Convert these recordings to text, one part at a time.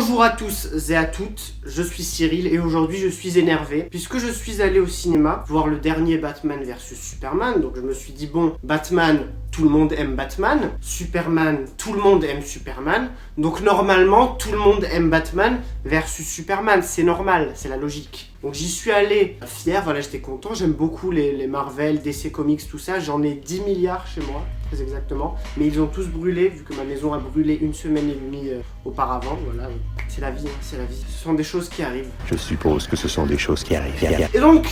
Bonjour à tous et à toutes, je suis Cyril et aujourd'hui je suis énervé puisque je suis allé au cinéma voir le dernier Batman vs Superman. Donc je me suis dit bon, Batman, tout le monde aime Batman, Superman, tout le monde aime Superman, donc normalement tout le monde aime Batman versus Superman, c'est normal, c'est la logique. Donc j'y suis allé fier, voilà, j'étais content, j'aime beaucoup les Marvel, DC Comics, tout ça, j'en ai 10 milliards chez moi, très exactement, mais ils ont tous brûlé, vu que ma maison a brûlé une semaine et demie auparavant, voilà, c'est la vie, hein, c'est la vie, ce sont des choses qui arrivent. Je suppose que ce sont des choses qui arrivent. Et donc,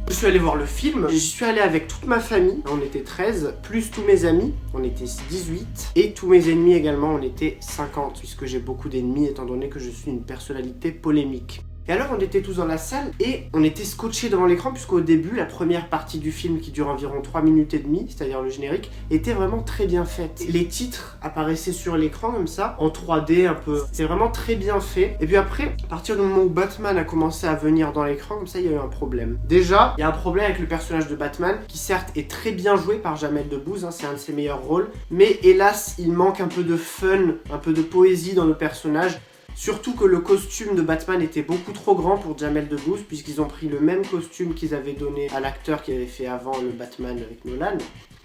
je suis allé voir le film, j'y suis allé avec toute ma famille, on était 13, plus tous mes amis, on était 18, et tous mes ennemis également, on était 50, puisque j'ai beaucoup d'ennemis étant donné que je suis une personnalité polémique. Et alors on était tous dans la salle et on était scotchés devant l'écran puisqu'au début, la première partie du film qui dure environ 3 minutes et demie, c'est-à-dire le générique, était vraiment très bien faite. Les titres apparaissaient sur l'écran comme ça, en 3D un peu. C'est vraiment très bien fait. Et puis après, à partir du moment où Batman a commencé à venir dans l'écran, comme ça il y a eu un problème. Déjà, il y a un problème avec le personnage de Batman qui certes est très bien joué par Jamel Debbouze, hein, c'est un de ses meilleurs rôles, mais hélas, il manque un peu de fun, un peu de poésie dans le personnage. Surtout que le costume de Batman était beaucoup trop grand pour Jamel Debbouze puisqu'ils ont pris le même costume qu'ils avaient donné à l'acteur qui avait fait avant le Batman avec Nolan.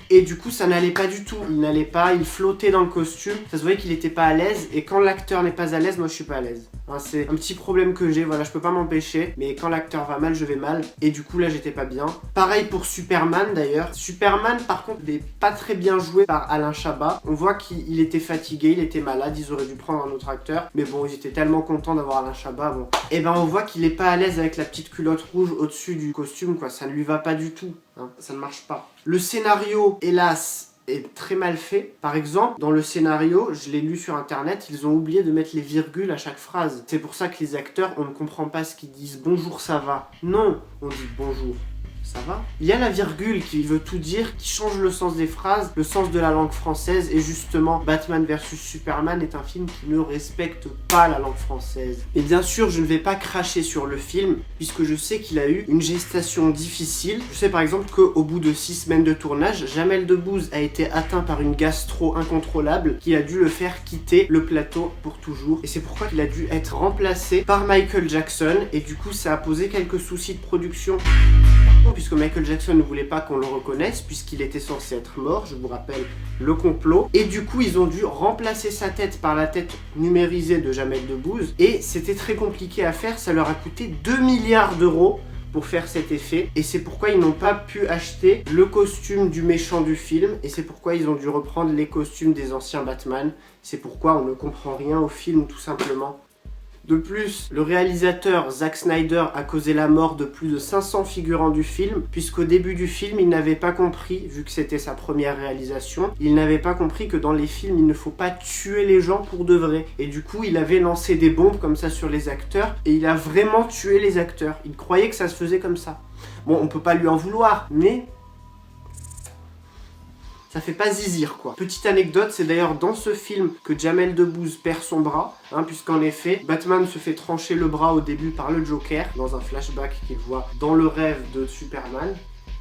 Et du coup ça n'allait pas du tout, il n'allait pas, il flottait dans le costume, ça se voyait qu'il n'était pas à l'aise et quand l'acteur n'est pas à l'aise, moi je suis pas à l'aise. Hein, c'est un petit problème que j'ai, voilà, je peux pas m'empêcher, mais quand l'acteur va mal, je vais mal et du coup là j'étais pas bien. Pareil pour Superman d'ailleurs. Superman par contre n'est pas très bien joué par Alain Chabat, on voit qu'il était fatigué, il était malade, ils auraient dû prendre un autre acteur, mais bon ils étaient tellement contents d'avoir Alain Chabat, bon. Et ben on voit qu'il est pas à l'aise avec la petite culotte rouge au-dessus du costume quoi, ça ne lui va pas du tout, hein, ça ne marche pas. Le scénario, hélas, est très mal fait. Par exemple, dans le scénario, je l'ai lu sur internet, ils ont oublié de mettre les virgules à chaque phrase. C'est pour ça que les acteurs, on ne comprend pas ce qu'ils disent. Bonjour, ça va. Non, on dit bonjour. Ça va. Il y a la virgule qui veut tout dire, qui change le sens des phrases, le sens de la langue française, et justement, Batman vs Superman est un film qui ne respecte pas la langue française. Et bien sûr, je ne vais pas cracher sur le film, puisque je sais qu'il a eu une gestation difficile. Je sais par exemple qu'au bout de 6 semaines de tournage, Jamel Debbouze a été atteint par une gastro incontrôlable qui a dû le faire quitter le plateau pour toujours. Et c'est pourquoi il a dû être remplacé par Michael Jackson, et du coup, ça a posé quelques soucis de production. Puisque Michael Jackson ne voulait pas qu'on le reconnaisse, puisqu'il était censé être mort, je vous rappelle le complot. Et du coup, ils ont dû remplacer sa tête par la tête numérisée de Jamel Debbouze. Et c'était très compliqué à faire, ça leur a coûté 2 milliards d'euros pour faire cet effet. Et c'est pourquoi ils n'ont pas pu acheter le costume du méchant du film. Et c'est pourquoi ils ont dû reprendre les costumes des anciens Batman. C'est pourquoi on ne comprend rien au film, tout simplement. De plus, le réalisateur Zack Snyder a causé la mort de plus de 500 figurants du film, puisqu'au début du film, il n'avait pas compris, vu que c'était sa première réalisation, il n'avait pas compris que dans les films, il ne faut pas tuer les gens pour de vrai. Et du coup, il avait lancé des bombes comme ça sur les acteurs, et il a vraiment tué les acteurs. Il croyait que ça se faisait comme ça. Bon, on peut pas lui en vouloir, mais ça fait pas zizir quoi. Petite anecdote, c'est d'ailleurs dans ce film que Jamel Debbouze perd son bras, hein, puisqu'en effet, Batman se fait trancher le bras au début par le Joker, dans un flashback qu'il voit dans le rêve de Superman.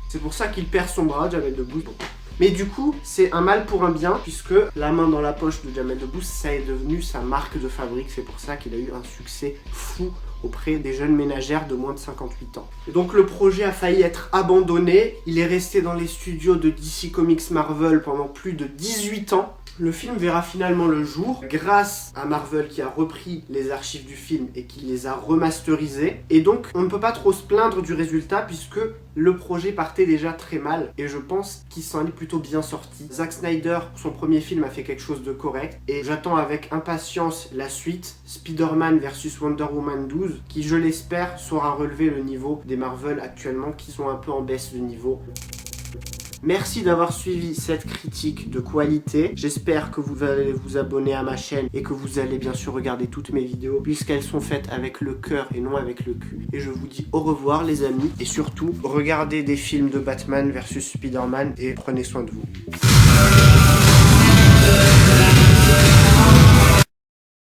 C'est pour ça qu'il perd son bras, Jamel Debbouze. Bon. Mais du coup, c'est un mal pour un bien, puisque la main dans la poche de Jamel Debbouze, ça est devenu sa marque de fabrique. C'est pour ça qu'il a eu un succès fou auprès des jeunes ménagères de moins de 58 ans. Et donc le projet a failli être abandonné, il est resté dans les studios de DC Comics Marvel pendant plus de 18 ans. Le film verra finalement le jour grâce à Marvel qui a repris les archives du film et qui les a remasterisées. Et donc on ne peut pas trop se plaindre du résultat puisque le projet partait déjà très mal et je pense qu'il s'en est plutôt bien sorti. Zack Snyder, son premier film, a fait quelque chose de correct et j'attends avec impatience la suite, Spider-Man vs Wonder Woman 12, qui je l'espère saura relever le niveau des Marvel actuellement qui sont un peu en baisse de niveau. Merci d'avoir suivi cette critique de qualité. J'espère que vous allez vous abonner à ma chaîne et que vous allez bien sûr regarder toutes mes vidéos puisqu'elles sont faites avec le cœur et non avec le cul. Et je vous dis au revoir les amis et surtout regardez des films de Batman versus Spider-Man et prenez soin de vous.